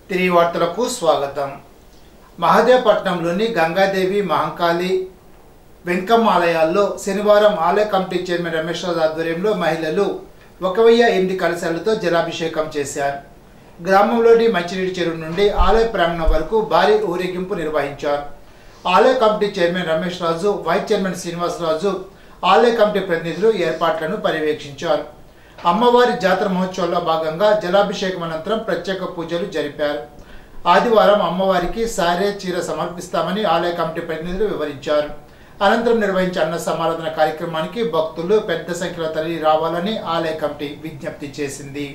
తిరిగి వార్తలకు స్వాగతం. మహదేవపట్నంలోని గంగాదేవి మహంకాళి వెంకమ్మ ఆలయాల్లో శనివారం ఆలయ కమిటీ చైర్మన్ రమేష్ రాజు ఆధ్వర్యంలో మహిళలు 1008 కలశాలతో జలాభిషేకం చేశారు. గ్రామంలోని మంచినీటి చెరువు నుండి ఆలయ ప్రాంగణం వరకు భారీ ఊరేగింపు నిర్వహించారు. ఆలయ కమిటీ చైర్మన్ రమేష్ రాజు, వైస్ చైర్మన్ శ్రీనివాసరాజు, ఆలయ కమిటీ ప్రతినిధులు ఏర్పాట్లను పర్యవేక్షించారు. అమ్మవారి జాతర మహోత్సవంలో భాగంగా జలాభిషేకం అనంతరం ప్రత్యేక పూజలు జరిపారు. ఆదివారం అమ్మవారికి సారే చీర సమర్పిస్తామని ఆలయ కమిటీ ప్రతినిధులు వివరించారు. అనంతరం నిర్వహించిన అన్న సమారాధన కార్యక్రమానికి భక్తులు పెద్ద సంఖ్యలో తరలి రావాలని ఆలయ కమిటీ విజ్ఞప్తి చేసింది.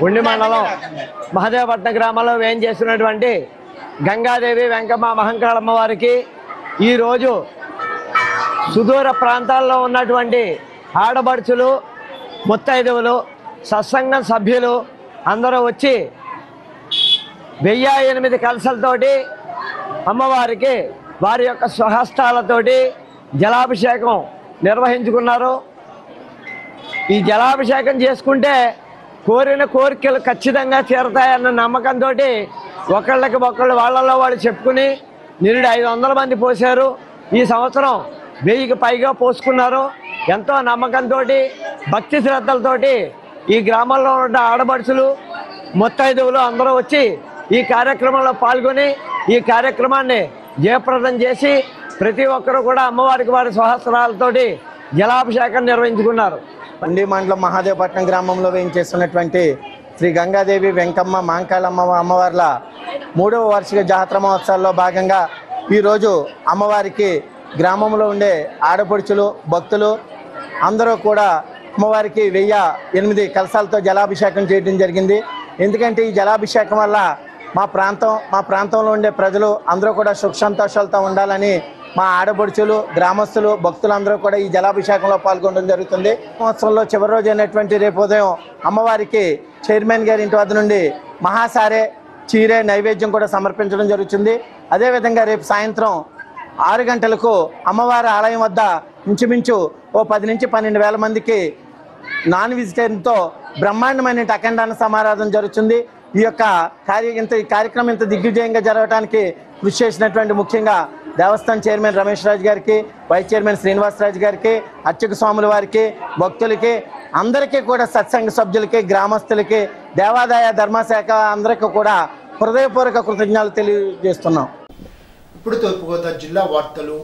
ఉండి మండలం మహదేవపట్నం గ్రామంలో వేం చేస్తున్నటువంటి గంగాదేవి వెంకమ్మ మహంకాళమ్మ వారికి ఈరోజు సుదూర ప్రాంతాల్లో ఉన్నటువంటి ఆడబడుచులు, ముత్తైదువులు, సత్సంగం సభ్యులు అందరూ వచ్చి 1008 కలశాలతోటి అమ్మవారికి వారి యొక్క స్వహస్తాలతోటి జలాభిషేకం నిర్వహించుకున్నారు. ఈ జలాభిషేకం చేసుకుంటే కోరిన కోరికలు ఖచ్చితంగా తీరతాయన్న నమ్మకంతో ఒకళ్ళకి ఒకళ్ళు వాళ్ళలో వాళ్ళు చెప్పుకుని నిరుడు 500 మంది పోసారు. ఈ సంవత్సరం 1000కి పైగా పోసుకున్నారు. ఎంతో నమ్మకంతో భక్తి శ్రద్ధలతోటి ఈ గ్రామంలో ఉన్న ఆడబడుచులు, ముత్తైదువులు అందరూ వచ్చి ఈ కార్యక్రమంలో పాల్గొని ఈ కార్యక్రమాన్ని జయప్రదం చేసి ప్రతి ఒక్కరూ కూడా అమ్మవారికి వారి స్వహస్రాలతోటి జలాభిషేకం నిర్వహించుకున్నారు. ఉండి మండలం మహదేవపట్నం గ్రామంలో వేయించేస్తున్నటువంటి శ్రీ గంగాదేవి వెంకమ్మ మహంకాళమ్మ అమ్మవార్ల 3వ వార్షిక జాతర మహోత్సవాల్లో భాగంగా ఈరోజు అమ్మవారికి గ్రామంలో ఉండే ఆడపడుచులు, భక్తులు అందరూ కూడా అమ్మవారికి 1008 కలశాలతో జలాభిషేకం చేయడం జరిగింది. ఎందుకంటే ఈ జలాభిషేకం వల్ల మా ప్రాంతంలో ఉండే ప్రజలు అందరూ కూడా సుఖ సంతోషాలతో ఉండాలని మా ఆడపడుచులు, గ్రామస్తులు, భక్తులందరూ కూడా ఈ జలాభిషేకంలో పాల్గొనడం జరుగుతుంది. మహోత్సవంలో చివరి రోజు అయినటువంటి రేపు ఉదయం అమ్మవారికి చైర్మన్ గారి ఇంటి వద్ద నుండి మహాసారే, చీరే నైవేద్యం కూడా సమర్పించడం జరుగుతుంది. అదేవిధంగా రేపు సాయంత్రం 6 గంటలకు అమ్మవారి ఆలయం వద్ద ఇంచుమించు 10 నుంచి 12 వేల మందికి నాన్ వెజిటేరియన్తో బ్రహ్మాండమైన అఖండాన సమారాధన జరుగుతుంది. ఈ యొక్క కార్యక్రమం ఇంత దిగ్విజయంగా జరగడానికి కృషి చేసినటువంటి ముఖ్యంగా దేవస్థానం చైర్మన్ రమేష్ రాజు గారికి, వైస్ చైర్మన్ శ్రీనివాసరాజు గారికి, అర్చక స్వాముల వారికి, భక్తులకి, అందరికీ కూడా సత్సంగ సభ్యులకి, గ్రామస్తులకి, దేవాదాయ ధర్మశాఖ అందరికీ కూడా హృదయపూర్వక కృతజ్ఞతలు తెలియజేస్తున్నాం. ఇప్పుడు తూర్పుగోదావరి జిల్లా వార్తలు.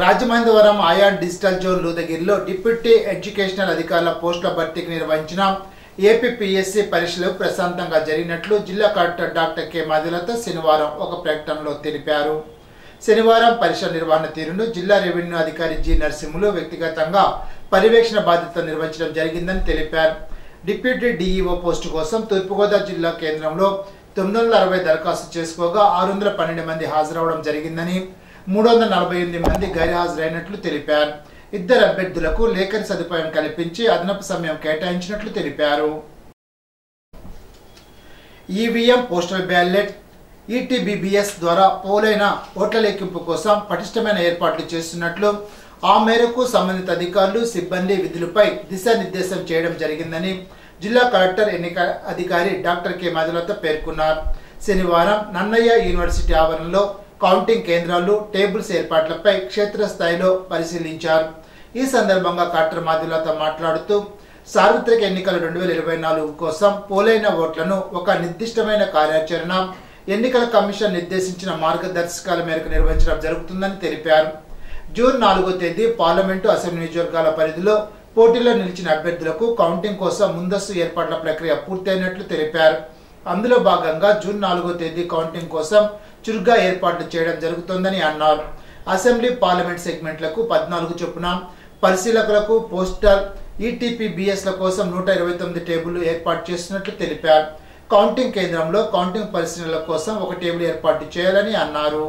రాజమహేంద్రవరం ఆయా డిజిటల్ జోన్ లూదగిరిలో డిప్యూటీ ఎడ్యుకేషనల్ అధికారుల పోస్టుల భర్తీకి నిర్వహించిన ఏపీపీఎస్సీ పరీక్షలు ప్రశాంతంగా జరిగినట్లు జిల్లా కలెక్టర్ డాక్టర్ కె మాధులత శనివారం ఒక ప్రకటనలో తెలిపారు. శనివారం పరీక్షల నిర్వహణ తీరును జిల్లా రెవెన్యూ అధికారి జి నరసింహులు వ్యక్తిగతంగా పర్యవేక్షణ బాధ్యత నిర్వహించడం జరిగిందని తెలిపారు. డిప్యూటీ డిఈఓ పోస్టు కోసం తూర్పుగోదావరి జిల్లా కేంద్రంలో 960 దరఖాస్తు చేసుకోగా 612 మంది హాజరవడం జరిగిందని, 348 మంది గైర్హాజరైనట్లు తెలిపారు. 2 అభ్యర్థులకు లేఖన సదుపాయం కల్పించి అదనపు సమయం కేటాయించినట్లు తెలిపారు. ఈవీఎం, పోస్టల్ బ్యాలెట్, ఈటీబీబీఎస్ ద్వారా పోలైన ఓట్ల లెక్కింపు కోసం పటిష్టమైన ఏర్పాట్లు చేస్తున్నట్లు, ఆ మేరకు సంబంధిత అధికారులు, సిబ్బంది విధులపై దిశానిర్దేశం చేయడం జరిగిందని జిల్లా కలెక్టర్ ఎన్నికల అధికారి డాక్టర్ కె మాధులత పేర్కొన్నారు. శనివారం నన్నయ్య యూనివర్సిటీ ఆవరణలో కౌంటింగ్ కేంద్రాలు, టేబుల్స్ ఏర్పాట్లపై క్షేత్రస్థాయిలో పరిశీలించారు. ఈ సందర్భంగా కలెక్టర్ మాధులత మాట్లాడుతూ సార్వత్రిక ఎన్నికల 2024 కోసం పోలైన ఓట్లను ఒక నిర్దిష్టమైన కార్యాచరణ ఎన్నికల కమిషన్ నిర్దేశించిన మార్గదర్శకాల మేరకు నిర్వహించడం జరుగుతుందని తెలిపారు. జూన్ 4వ తేదీ పార్లమెంటు, అసెంబ్లీ నియోజకవర్గాల పరిధిలో పోటీలో నిలిచిన అభ్యర్థులకు కౌంటింగ్ కోసం ముందస్తు ఏర్పాట్ల ప్రక్రియ పూర్తయినట్లు తెలిపారు. అందులో భాగంగా జూన్ 4వ తేదీ కౌంటింగ్ కోసం చురుగ్గా ఏర్పాట్లు చేయడం జరుగుతోందని అన్నారు. అసెంబ్లీ, పార్లమెంట్ సెగ్మెంట్లకు 14 చొప్పున, పరిశీలకులకు, పోస్టల్, ఈటీపీబీఎస్ల కోసం 129 టేబుళ్లు ఏర్పాటు చేస్తున్నట్లు తెలిపారు. కౌంటింగ్ కేంద్రంలో కౌంటింగ్ పరిశీలనల కోసం 1 టేబుల్ ఏర్పాటు చేయాలని అన్నారు.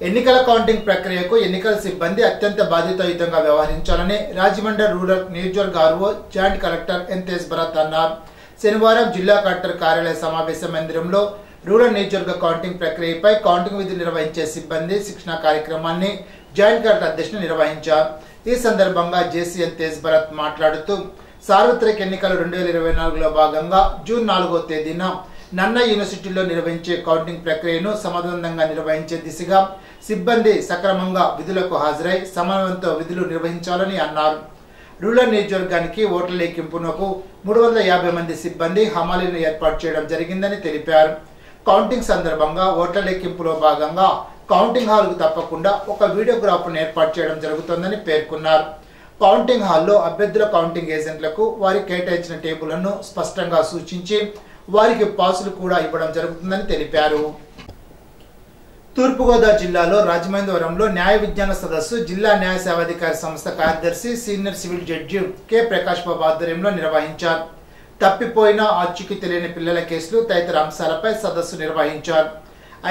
ఎన్నికల కౌంటింగ్ ప్రక్రియకు ఎన్నికల సిబ్బంది అత్యంత బాధ్యతాయుతంగా వ్యవహరించాలని రాజమండ్రి రూరల్ నియోజకవర్గ RO joint collector N Tej Bharat అన్నారు. శనివారం జిల్లా కలెక్టర్ కార్యాలయ సమావేశ మందిరంలో రూరల్ నియోజకవర్గ కౌంటింగ్ ప్రక్రియపై కౌంటింగ్ విధులు నిర్వహించే సిబ్బంది శిక్షణ కార్యక్రమాన్ని జాయింట్ కలెక్టర్ అధ్యక్షతన నిర్వహించారు. ఈ సందర్భంగా జేసీఎన్ తేజ్ భరత్ మాట్లాడుతూ సార్వత్రిక ఎన్నికలు 2024లో భాగంగా జూన్ 4వ తేదీన నన్నయ్య యూనివర్సిటీలో నిర్వహించే కౌంటింగ్ ప్రక్రియను సమర్థవంతంగా నిర్వహించే దిశగా సిబ్బంది సక్రమంగా విధులకు హాజరై సమన్వయంతో విధులు నిర్వహించాలని అన్నారు. రూరల్ నియోజకవర్గానికి ఓట్ల లెక్కింపునకు 350 మంది సిబ్బంది, హమాలీలను ఏర్పాటు చేయడం జరిగిందని తెలిపారు. కౌంటింగ్ సందర్భంగా ఓట్ల లెక్కింపులో భాగంగా కౌంటింగ్ హాల్కు తప్పకుండా ఒక వీడియోగ్రాఫర్ను ఏర్పాటు చేయడం జరుగుతోందని పేర్కొన్నారు. కౌంటింగ్ హాల్లో అభ్యర్థుల కౌంటింగ్ ఏజెంట్లకు వారికి కేటాయించిన టేబుళ్లను స్పష్టంగా సూచించి వారికి పాసులు కూడా ఇవ్వడం జరుగుతుందని తెలిపారు. తూర్పుగోదావరి జిల్లాలో రాజమహేంద్రవరంలో న్యాయ విజ్ఞాన సదస్సు జిల్లా న్యాయ సేవాధికారి సంస్థ కార్యదర్శి senior civil judge K Prakash Babu ఆధ్వర్యంలో నిర్వహించారు. తప్పిపోయిన, ఆచూకీ తెలియని పిల్లల కేసులు తదితర అంశాలపై సదస్సు నిర్వహించారు.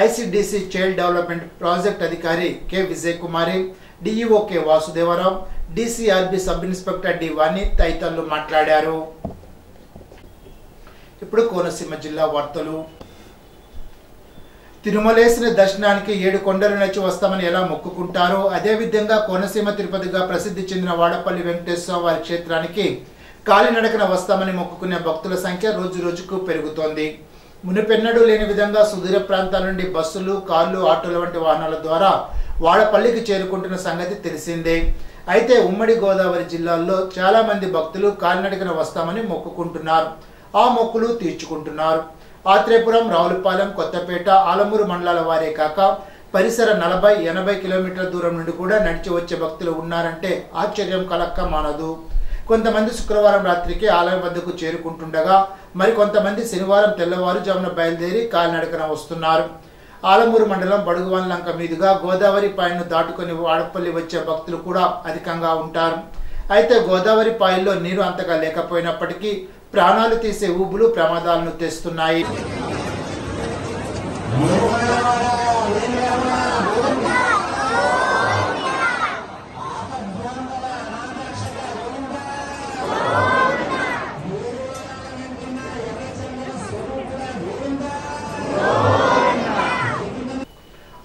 ఐసిడిసి చైల్డ్ డెవలప్మెంట్ ప్రాజెక్ట్ అధికారి K Vijay Kumari, DEO K Vasudevarao, DCRB sub inspector D Vani తదితరులు మాట్లాడారు. ఇప్పుడు కోనసీమ జిల్లా వార్తలు. తిరుమలేసిన దర్శనానికి 7 కొండలు నడిచి వస్తామని ఎలా మొక్కుకుంటారో అదేవిధంగా కోనసీమ తిరుపతిగా ప్రసిద్ధి చెందిన వాడపల్లి వెంకటేశ్వర వారి క్షేత్రానికి కాలినడకన వస్తామని మొక్కుకునే భక్తుల సంఖ్య రోజు రోజుకు పెరుగుతోంది. మునుపెన్నడూ లేని విధంగా సుదూర ప్రాంతాల నుండి బస్సులు, కార్లు, ఆటోల వంటి వాహనాల ద్వారా వాడపల్లికి చేరుకుంటున్న సంగతి తెలిసిందే. అయితే ఉమ్మడి గోదావరి జిల్లాల్లో చాలా మంది భక్తులు కాలినడకన వస్తామని మొక్కుకుంటున్నారు. ఆ మొక్కులు తీర్చుకుంటున్నారు. ఆత్రేపురం, రావులపాలెం, కొత్తపేట, ఆలమూరు మండలాల వారే కాక పరిసర 40-80 కిలోమీటర్ల దూరం నుండి కూడా నడిచి వచ్చే భక్తులు ఉన్నారంటే ఆశ్చర్యం కలక్క మానదు. కొంతమంది శుక్రవారం రాత్రికి ఆలయం వద్దకు చేరుకుంటుండగా మరి కొంతమంది శనివారం తెల్లవారుజామున బయలుదేరి కాలినడకన వస్తున్నారు. ఆలమూరు మండలం బడుగువాన్లంక మీదుగా గోదావరి పాయను దాటుకొని వాడపల్లి వచ్చే భక్తులు కూడా అధికంగా ఉంటారు. అయితే గోదావరి పాయల్లో నీరు అంతగా లేకపోయినప్పటికీ ప్రాణాలు తీసే ఊబులు ప్రమాదాలను తెస్తున్నాయి.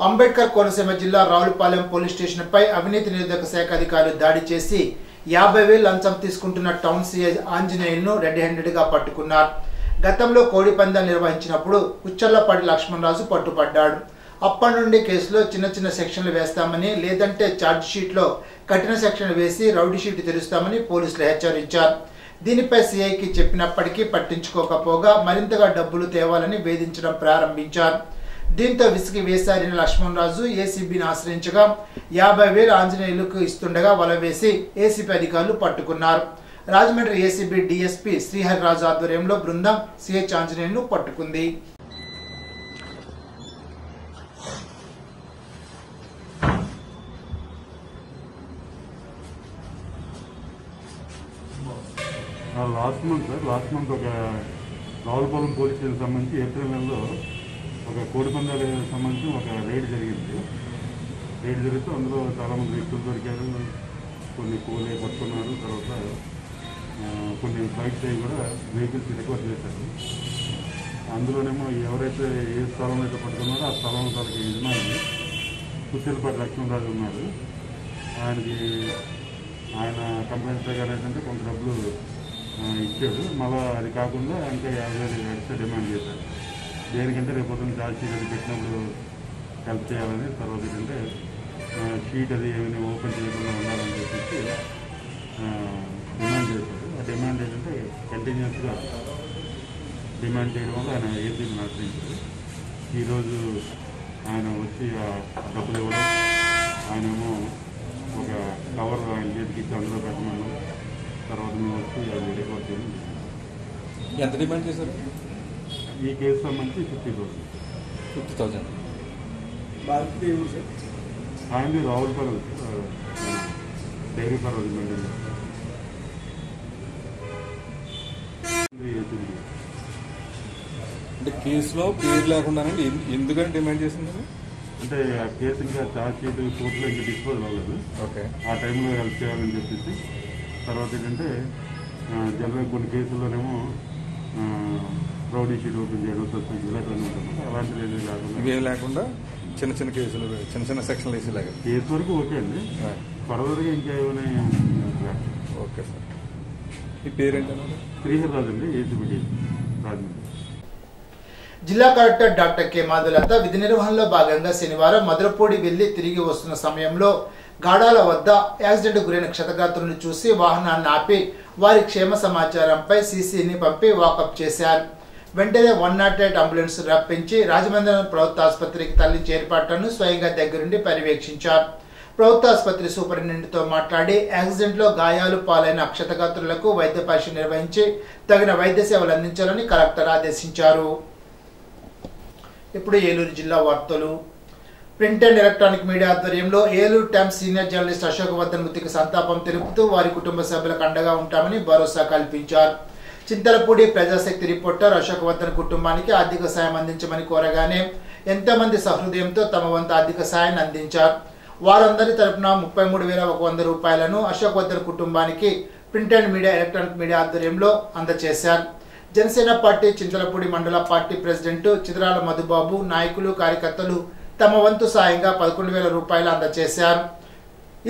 అంబేద్కర్ కోనసీమ జిల్లా రావులపాలెం పోలీస్ స్టేషన్ పై అవినీతి నిరోధక శాఖ అధికారులు దాడి చేసి 50,000 లంచం తీసుకుంటున్న టౌన్ సిఐ ఆంజనేయులను రెడ్ హ్యాండెడ్ గా పట్టుకున్నారు. గతంలో కోడి పందాలు నిర్వహించినప్పుడు ఉచ్చర్లపాటి లక్ష్మణరాజు పట్టుపడ్డాడు. అప్పటి నుండి కేసులో చిన్న సెక్షన్లు వేస్తామని, లేదంటే ఛార్జ్ షీట్ లో కఠిన సెక్షన్లు వేసి రౌడీ షీట్ తెరుస్తామని పోలీసులు హెచ్చరించారు. దీనిపై సిఐకి చెప్పినప్పటికీ పట్టించుకోకపోగా మరింతగా డబ్బులు తేవాలని వేధించడం ప్రారంభించారు. దీంతో విసిగి వేసారిన లక్ష్మణరాజు ఏసీబీని ఆశ్రయించగా 50,000 ఆంజనేయులకు ఇస్తుండగా వల వేసి ఏసీబీ అధికారులు పట్టుకున్నారు. రాజమండ్రి ఏసీబీ డీఎస్పీ శ్రీహరిరాజు ఆధ్వర్యంలో బృందం సిహెచ్ ఆంజనేయులను పట్టుకుంది. లాస్ట్ మంత్ ఒక రావులపాలెం పోలీస్ స్టేషన్ సంబంధించి ఏప్రిల్ నెలలో ఒక కోడి పందాలకు సంబంధించి ఒక రైడ్ జరిగింది. రైడ్ జరిగితే అందులో చాలామంది వ్యక్తులు దొరికారు, కొన్ని కోలే పట్టుకున్నారు. తర్వాత కొన్ని ఫ్లైట్స్ అవి కూడా వెహికల్స్ రికవర్ చేశారు. అందులోనేమో ఎవరైతే ఏ స్థలం అయితే పట్టుకున్నారో ఆ స్థలం తనకి యజమాని కుచ్చెలపాటి లక్ష్మణరాజు ఉన్నారు. ఆయన కంప్లైంట్ ప్రకారం ఏంటంటే కొంత డబ్బులు ఇచ్చాడు. మళ్ళీ అది కాకుండా ఇంకా 50,000 ఎక్స్ట్రా డిమాండ్ చేశారు. దేనికంటే రేపు పొద్దున్న ఛార్జ్ షీట్ అది పెట్టినప్పుడు హెల్ప్ చేయాలని, తర్వాత ఏంటంటే షీట్ అది ఏమైనా ఓపెన్ చేయకుండా ఉండాలని చెప్పేసి డిమాండ్ చేశారు. ఆ డిమాండ్ ఏంటంటే కంటిన్యూస్గా డిమాండ్ చేయడం వల్ల ఆయన ఏసీబీని ఆశ్రయించారు. ఈరోజు ఆయన వచ్చి ఆ డబ్బులు ఇవ్వడం, ఆయనేమో ఒక కవర్ ఆయన చేతికి ఇచ్చి అందులో పెట్టమన్నాం. తర్వాత మేము వచ్చి అది రికవర్ చేయడం. ఎంత డిమాండ్ చేశారు? ఈ కేసు సంబంధించి 50,000. ఆయనది రావులపాలెం డైరీ ఫార్మ్ మెయింటైన్. అంటే కేసులో పేరు లేకుండానండి ఎందుకని డిమాండ్ చేసింది? అంటే ఆ కేసు ఇంకా ఛార్జ్ షీట్ కోర్టులో ఇంకా డిస్పోజ్ అవ్వలేదు. ఓకే, ఆ టైంలో హెల్ప్ చేయాలని చెప్పేసి. తర్వాత ఏంటంటే జనరల్ కొన్ని కేసుల్లోనేమో రౌడీ షీట్ ఓపెన్ చేయడం, సస్పెండ్ ఇలాంటివన్నీ ఉంటుంది. అలాంటివి ఏమీ లేకుండా ఇవేం లేకుండా చిన్న కేసులు, చిన్న సెక్షన్లు వేసేలాగా కేసు వరకు ఓకే అండి. ఫర్దర్గా ఇంకా ఏమైనా. Okay sir. ఈ పేరేంటన్నా? శ్రీహరిరాజు అండి, ఏసీబీ రాజమండ్రి. జిల్లా కలెక్టర్ డాక్టర్ కె మాధులత విధి నిర్వహణలో భాగంగా శనివారం మధురపూడి వెళ్లి తిరిగి వస్తున్న సమయంలో గాడాల వద్ద యాక్సిడెంట్ గురైన క్షతగాత్రులను చూసి వాహనాన్ని ఆపి వారి క్షేమ సమాచారంపై సీసీని పంపి వాకప్ చేశారు. వెంటనే 108 అంబులెన్స్ రప్పించి రాజమండ్రి ప్రభుత్వ ఆసుపత్రికి తరలించే ఏర్పాట్లను స్వయంగా దగ్గరుండి పర్యవేక్షించారు. ప్రభుత్వ ఆసుపత్రి సూపరింటెండెంట్తో మాట్లాడి యాక్సిడెంట్లో గాయాలు పాలైన క్షతగాత్రులకు వైద్య పరీక్ష నిర్వహించి తగిన వైద్య సేవలు అందించాలని కలెక్టర్ ఆదేశించారు. ఇప్పుడు ఏలూరు జిల్లా వార్తలు. ప్రింట్ అండ్ ఎలక్ట్రానిక్ మీడియా ఆధ్వర్యంలో Eluru times senior journalist Ashok Vardhan మృతికి సంతాపం తెలుపుతూ వారి కుటుంబ సభ్యులకు అండగా ఉంటామని భరోసా కల్పించారు. చింతలపూడి ప్రజాశక్తి రిపోర్టర్ అశోక్ వర్ధన్ కుటుంబానికి ఆర్థిక సాయం అందించమని కోరగానే ఎంతోమంది సహృదయంతో తమ వంతు ఆర్థిక సాయాన్ని అందించారు. వారందరి తరపున 33,100 రూపాయలను అశోక్ వర్ధన్ కుటుంబానికి print and media electronic media ఆధ్వర్యంలో అందజేశారు. జనసేన పార్టీ చింతలపూడి మండల పార్టీ ప్రెసిడెంట్ చిత్రాల మధుబాబు, నాయకులు, కార్యకర్తలు తమ వంతు సాయంగా 11,000 రూపాయలు అందజేశారు.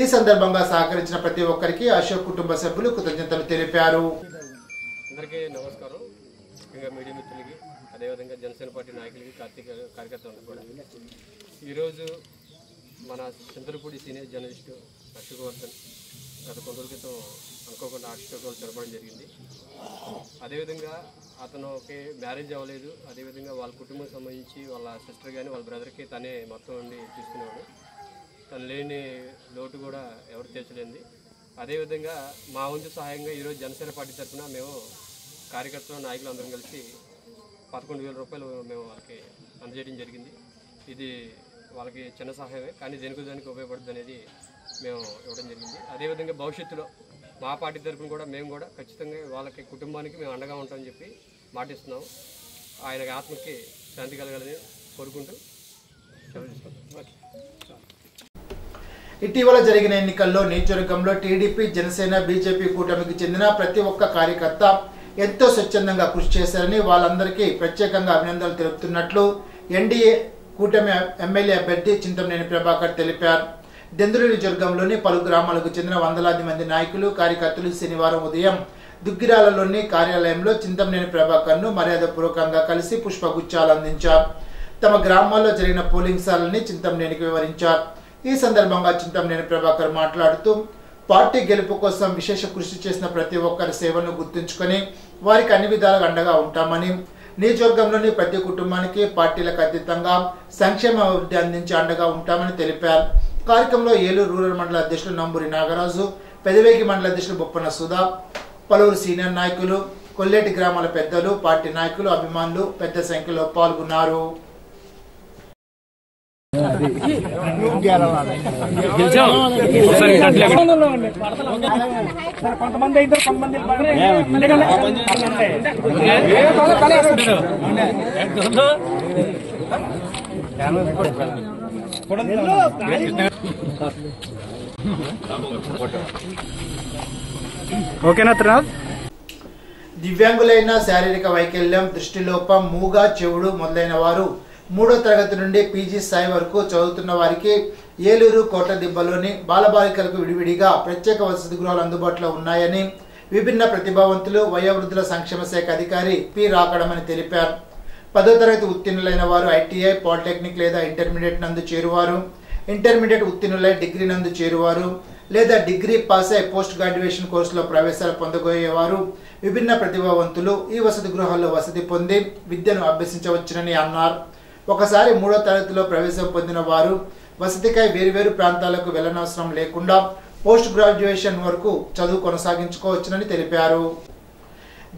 ఈ సందర్భంగా సహకరించిన ప్రతి ఒక్కరికి అశోక్ కుటుంబ సభ్యులు కృతజ్ఞతలు తెలిపారు. అందరికీ నమస్కారం. ముఖ్యంగా మీడియా మిత్రులకి, అదేవిధంగా జనసేన పార్టీ నాయకులకి, కార్యకర్తలకు కూడా ఈరోజు మన చింతలపూడి సీనియర్ జర్నలిస్టు అశోక్ వర్ధన్ గత కొంత క్రితం అనుకోకుండా హాస్పిటల్లో చనిపోవడం జరిగింది. అదేవిధంగా అతనుకి మ్యారేజ్ అవ్వలేదు. అదేవిధంగా వాళ్ళ కుటుంబం సంబంధించి వాళ్ళ సిస్టర్ కానీ వాళ్ళ బ్రదర్కి తనే మొత్తం ఉండి చూసుకునేవాడు. తను లేని లోటు కూడా ఎవరు తీర్చలేంది. అదేవిధంగా మా వంతు సహాయంగా ఈరోజు జనసేన పార్టీ తరఫున మేము కార్యకర్తలు, నాయకులు అందరం కలిసి 11,000 రూపాయలు మేము వాళ్ళకి అందజేయడం జరిగింది. ఇది వాళ్ళకి చిన్న సహాయమే, కానీ దేనికి ఉపయోగపడుతుంది అనేది మేము ఇవ్వడం జరిగింది. అదేవిధంగా భవిష్యత్తులో మా పార్టీ తరఫున కూడా మేము కూడా ఖచ్చితంగా వాళ్ళకి కుటుంబానికి మేము అండగా ఉంటామని చెప్పి మాటిస్తున్నాం. ఆయన ఆత్మకి శాంతి కలగాలని కోరుకుంటూ సెలవు తీసుకుంటాం. ఇటీవల జరిగిన ఎన్నికల్లో నియోజకవర్గంలో టీడీపీ, జనసేన, బీజేపీ కూటమికి చెందిన ప్రతి ఒక్క కార్యకర్త ఎంతో స్వచ్ఛందంగా కృషి చేశారని వాళ్ళందరికీ ప్రత్యేకంగా అభినందనలు తెలుపుతున్నట్లు ఎన్డీఏ కూటమి ఎమ్మెల్యే అభ్యర్థి చింతమనేని ప్రభాకర్ తెలిపారు. దెందులూరు నియోజకవర్గంలోని పలు గ్రామాలకు చెందిన వందలాది మంది నాయకులు, కార్యకర్తలు శనివారం ఉదయం దుగ్గిరాలలోని కార్యాలయంలో చింతమనేని ప్రభాకర్ను మర్యాదపూర్వకంగా కలిసి పుష్పగుచ్చాలు అందించారు. తమ గ్రామాల్లో జరిగిన పోలింగ్ సాలని చింతమనేనికి వివరించారు. ఈ సందర్భంగా చింతమనేని ప్రభాకర్ మాట్లాడుతూ పార్టీ గెలుపు కోసం విశేష కృషి చేసిన ప్రతి ఒక్కరి సేవలను గుర్తుంచుకొని వారికి అన్ని విధాలుగా అండగా ఉంటామని, నియోజకవర్గంలోని ప్రతి కుటుంబానికి పార్టీలకు అతీతంగా సంక్షేమ అభివృద్ధి అందించి అండగా ఉంటామని తెలిపారు. కార్యక్రమంలో ఏలూరు రూరల్ మండల అధ్యక్షులు నంబూరి నాగరాజు, పెదవేగి మండల అధ్యక్షులు బొప్పన సుధా, పలువురు సీనియర్ నాయకులు, కొల్లేటి గ్రామాల పెద్దలు, పార్టీ నాయకులు, అభిమానులు పెద్ద సంఖ్యలో పాల్గొన్నారు. దివ్యాంగులైన, శారీరక వైకల్యం, దృష్టిలోపం, మూగ, చెవుడు మొదలైన వారు 3వ తరగతి నుండి పీజీ స్థాయి వరకు చదువుతున్న వారికి ఏలూరు కోటదిబ్బలోని బాలబాలికలకు విడివిడిగా ప్రత్యేక వసతి గృహాలు అందుబాటులో ఉన్నాయని విభిన్న ప్రతిభావంతులు, వయోవృద్ధుల సంక్షేమ శాఖ అధికారి పి రాకడమని తెలిపారు. 10వ తరగతి ఉత్తీర్ణులైన వారు ఐటీఐ, పాలిటెక్నిక్ లేదా ఇంటర్మీడియట్ నందు చేరువారు, ఇంటర్మీడియట్ ఉత్తీర్ణులై డిగ్రీ నందు చేరువారు లేదా డిగ్రీ పాస్ అయి పోస్ట్ గ్రాడ్యుయేషన్ కోర్సులో ప్రవేశాలు పొందబోయేవారు, విభిన్న ప్రతిభావంతులు ఈ వసతి గృహాల్లో వసతి పొంది విద్యను అభ్యసించవచ్చునని అన్నారు. ఒకసారి 3వ తరగతిలో ప్రవేశం పొందిన వారు వసతికై వేరువేరు ప్రాంతాలకు వెళ్లనవసరం లేకుండా పోస్ట్ గ్రాడ్యుయేషన్ వరకు చదువు కొనసాగించుకోవచ్చునని తెలిపారు.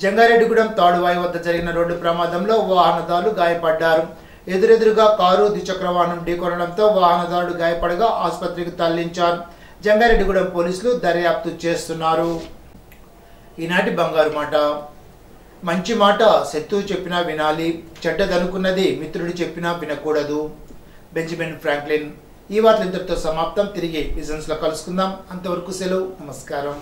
జంగారెడ్డిగూడెం తాడువాయి వద్ద జరిగిన రోడ్డు ప్రమాదంలో వాహనదారులు గాయపడ్డారు. ఎదురెదురుగా కారు, ద్విచక్ర వాహనం ఢీకొనడంతో వాహనదారుడు గాయపడగా ఆసుపత్రికి తరలించారు. జంగారెడ్డిగూడెం పోలీసులు దర్యాప్తు చేస్తున్నారు. ఈనాటి బంగారు మాట. మంచి మాట శత్రువు చెప్పినా వినాలి, చెడ్డదనుకున్నది మిత్రుడు చెప్పినా వినకూడదు. Benjamin Franklin. ఈ వార్తలు ఇంతటితో సమాప్తం. తిరిగి విజన్స్ లో కలుసుకుందాం. అంతవరకు సెలవు. నమస్కారం.